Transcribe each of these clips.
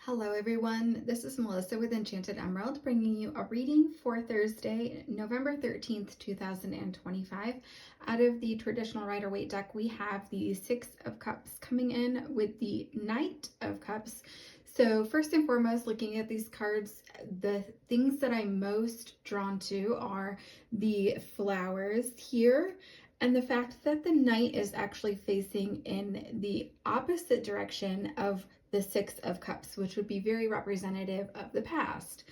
Hello everyone, this is Melissa with Enchanted Emerald bringing you a reading for Thursday, November 13th, 2025. Out of the traditional Rider-Waite deck, we have the Six of Cups coming in with the Knight of Cups. So first and foremost, looking at these cards, the things that I'm most drawn to are the flowers here and the fact that the Knight is actually facing in the opposite direction of the Six of Cups, which would be very representative of the past.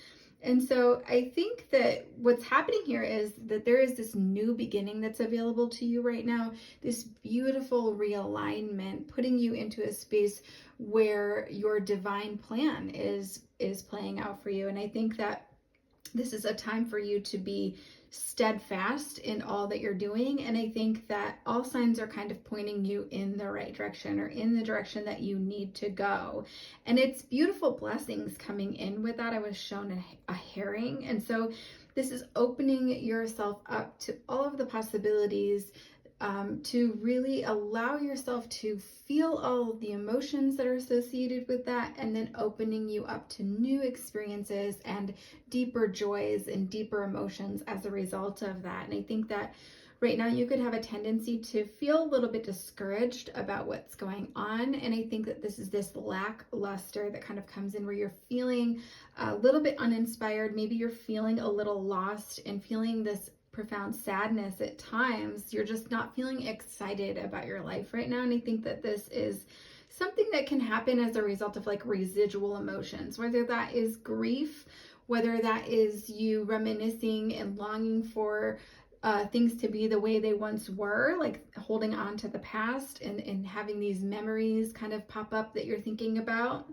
And so I think that what's happening here is that there is this new beginning that's available to you right now, this beautiful realignment, putting you into a space where your divine plan is playing out for you. And I think that this is a time for you to be steadfast in all that you're doing. And I think that all signs are kind of pointing you in the right direction or in the direction that you need to go. And it's beautiful blessings coming in with that. I was shown a herring. And so this is opening yourself up to all of the possibilities, to really allow yourself to feel all of the emotions that are associated with that, and then opening you up to new experiences and deeper joys and deeper emotions as a result of that. And I think that right now you could have a tendency to feel a little bit discouraged about what's going on. And I think that this is this lackluster that kind of comes in where you're feeling a little bit uninspired. Maybe you're feeling a little lost and feeling this profound sadness at times. You're just not feeling excited about your life right now. And I think that this is something that can happen as a result of like residual emotions, whether that is grief, whether that is you reminiscing and longing for things to be the way they once were, like holding on to the past and having these memories kind of pop up that you're thinking about.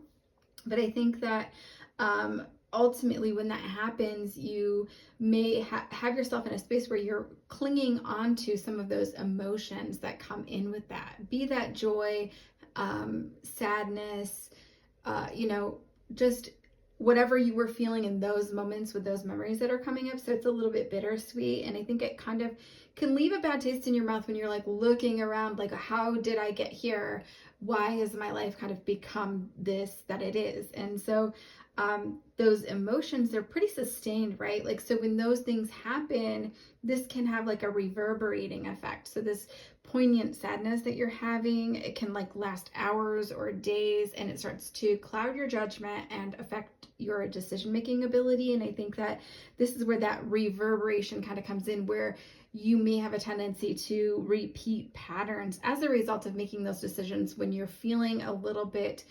But I think that ultimately, when that happens, you may have yourself in a space where you're clinging on to some of those emotions that come in with that. Be that joy, sadness, just whatever you were feeling in those moments with those memories that are coming up. So it's a little bit bittersweet. And I think it kind of can leave a bad taste in your mouth when you're like looking around, like, how did I get here? Why has my life kind of become this that it is? And so those emotions, they're pretty sustained, right? Like, so when those things happen, this can have like a reverberating effect. So this poignant sadness that you're having, it can like last hours or days, and it starts to cloud your judgment and affect your decision-making ability. And I think that this is where that reverberation kind of comes in, where you may have a tendency to repeat patterns as a result of making those decisions when you're feeling a little bit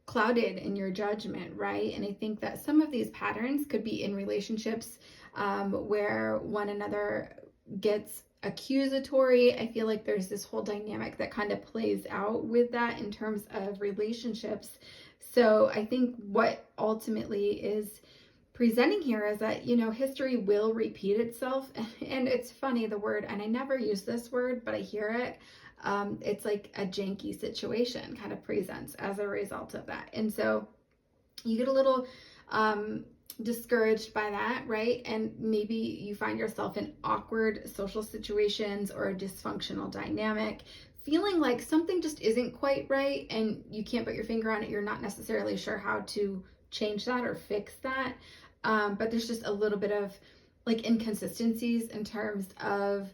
clouded in your judgment, right? And I think that some of these patterns could be in relationships where one another gets accusatory. I feel like there's this whole dynamic that kind of plays out with that in terms of relationships. So I think what ultimately is presenting here is that, history will repeat itself. And it's funny, the word, and I never use this word, but I hear it. It's like a janky situation kind of presents as a result of that. And so you get a little discouraged by that, right? And maybe you find yourself in awkward social situations or a dysfunctional dynamic, feeling like something just isn't quite right and you can't put your finger on it. You're not necessarily sure how to change that or fix that. But there's just a little bit of like inconsistencies in terms of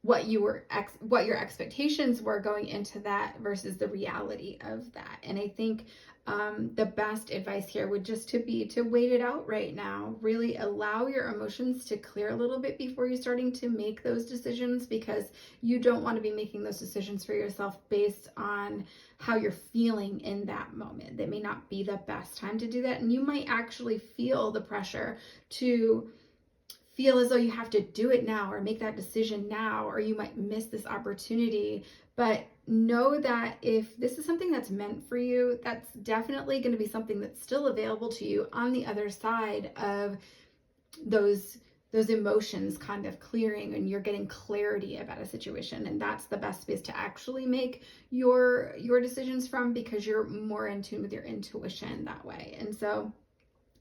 what your expectations were going into that versus the reality of that. And I think the best advice here would just to wait it out right now. Really allow your emotions to clear a little bit before you're starting to make those decisions, because you don't want to be making those decisions for yourself based on how you're feeling in that moment. That may not be the best time to do that, and you might actually feel the pressure to feel as though you have to do it now or make that decision now, or you might miss this opportunity. But know that if this is something that's meant for you, that's definitely going to be something that's still available to you on the other side of those emotions kind of clearing, and you're getting clarity about a situation. And that's the best space to actually make your decisions from, because you're more in tune with your intuition that way. And so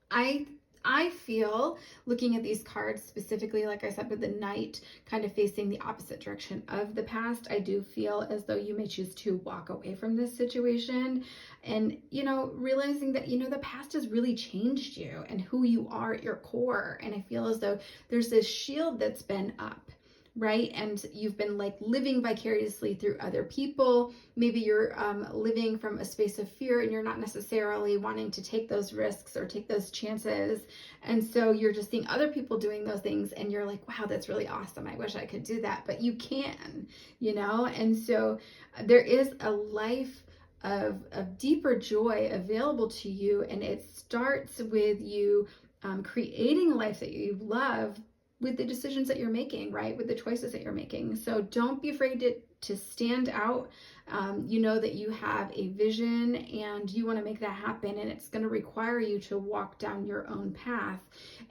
I I feel, looking at these cards specifically, like I said, with the Knight kind of facing the opposite direction of the past, I do feel as though you may choose to walk away from this situation and, realizing that, the past has really changed you and who you are at your core. And I feel as though there's this shield that's been up, right? And you've been like living vicariously through other people. Maybe you're living from a space of fear and you're not necessarily wanting to take those risks or take those chances. And so you're just seeing other people doing those things and you're like, wow, that's really awesome. I wish I could do that, but you can, And so there is a life of deeper joy available to you. And it starts with you creating a life that you love with the decisions that you're making, right? With the choices that you're making. So don't be afraid to stand out. You know that you have a vision and you want to make that happen, and it's going to require you to walk down your own path.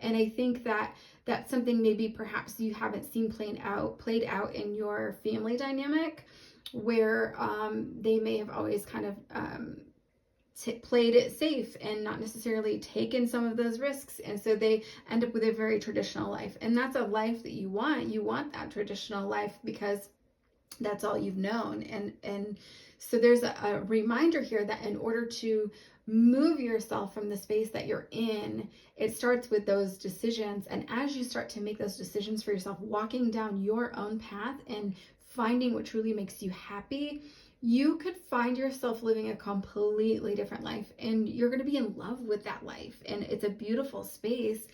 And I think that that's something maybe perhaps you haven't seen played out in your family dynamic, where they may have always kind of played it safe and not necessarily taken some of those risks, and so they end up with a very traditional life. And that's a life that you want that traditional life because that's all you've known. And so there's a reminder here that in order to move yourself from the space that you're in, it starts with those decisions. And as you start to make those decisions for yourself, walking down your own path and finding what truly makes you happy, you could find yourself living a completely different life, and you're going to be in love with that life. And it's a beautiful space.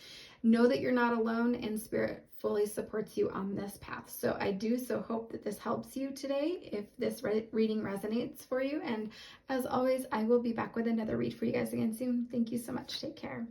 Know that you're not alone, and Spirit fully supports you on this path. So I do so hope that this helps you today, if this reading resonates for you. And as always, I will be back with another read for you guys again soon. Thank you so much. Take care.